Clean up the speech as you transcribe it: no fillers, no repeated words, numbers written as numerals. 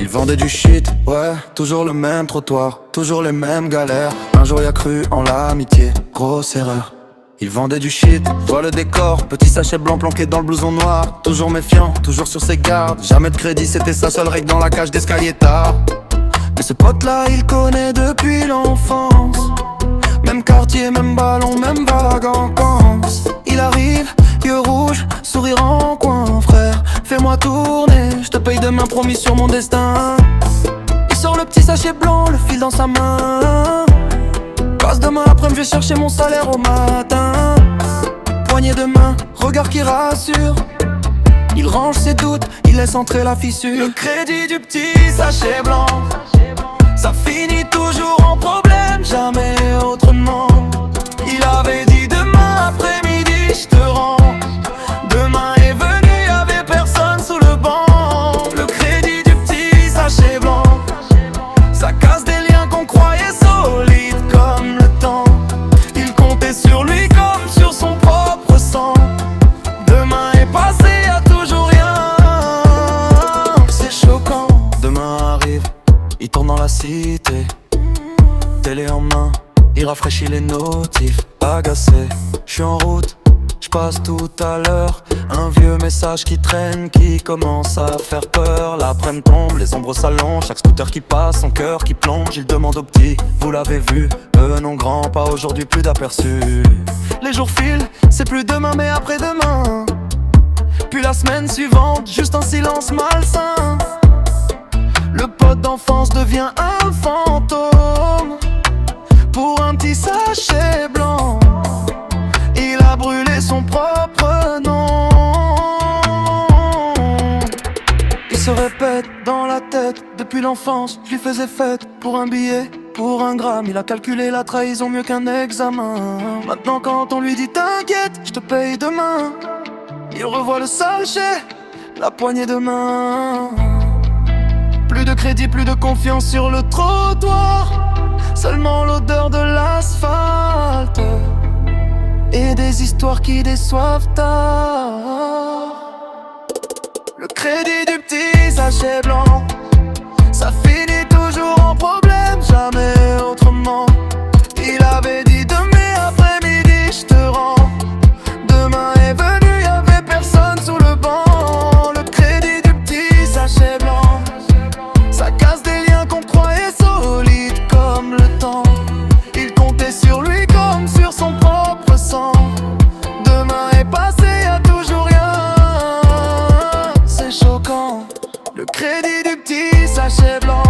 Il vendait du shit, ouais, toujours le même trottoir, toujours les mêmes galères. Un jour il a cru en l'amitié, grosse erreur. Il vendait du shit, vois le décor, petit sachet blanc planqué dans le blouson noir. Toujours méfiant, toujours sur ses gardes, jamais de crédit, c'était sa seule règle dans la cage d'escalier tard. Mais ce pote là il connaît depuis l'enfance, même quartier, même ballon, même vague en pense. Il arrive, yeux rouges, sourire en coin, frère, fais-moi tourner, je te paye demain, promis sur mon destin. Il sort le petit sachet blanc, le fil dans sa main. Passe demain après, je vais chercher mon salaire au matin. Poignée de main, regard qui rassure. Il range ses doutes, il laisse entrer la fissure. Le crédit du petit sachet blanc, ça finit toujours en problème, jamais autrement. Il avait dit demain après-midi je te rends. Demain est venu, y'avait personne sous le banc. Le crédit du petit sachet blanc, ça casse des liens qu'on croyait solides comme le temps. Il comptait sur lui comme sur son propre sang. Demain est passé, y'a toujours rien. C'est choquant. Demain arrive, il tourne dans la cité, télé en main, il rafraîchit les notifs. Agacé, j'suis en route, j'passe tout à l'heure. Un vieux message qui traîne, qui commence à faire peur. L'après-midi tombe, les ombres s'allongent, chaque scooter qui passe, son cœur qui plonge. Il demande au petit, vous l'avez vu? Non grand, pas aujourd'hui, plus d'aperçu. Les jours filent, c'est plus demain mais après-demain. Puis la semaine suivante, juste un silence malsain. Le pote d'enfance devient un fantôme. Pour un petit sachet blanc, il a brûlé son propre nom. Il se répète dans la tête, depuis l'enfance, je lui faisais fête. Pour un billet, pour un gramme, il a calculé la trahison mieux qu'un examen. Maintenant quand on lui dit t'inquiète, je te paye demain, il revoit le sachet, la poignée de main. Plus de crédit, plus de confiance sur le trottoir, seulement l'odeur de l'asphalte et des histoires qui déçoivent tard. Le crédit du petit sachet blanc, ça finit toujours en problème, jamais autrement. Il avait dit demain après-midi je te rends. Demain est venu, y'avait personne sous le banc. Le crédit du petit sachet blanc, ça casse des liens qu'on croyait solides comme le temps. Il comptait sur lui comme sur son propre sang. Demain est passé, y'a toujours rien. C'est choquant. Le crédit du petit sachet blanc,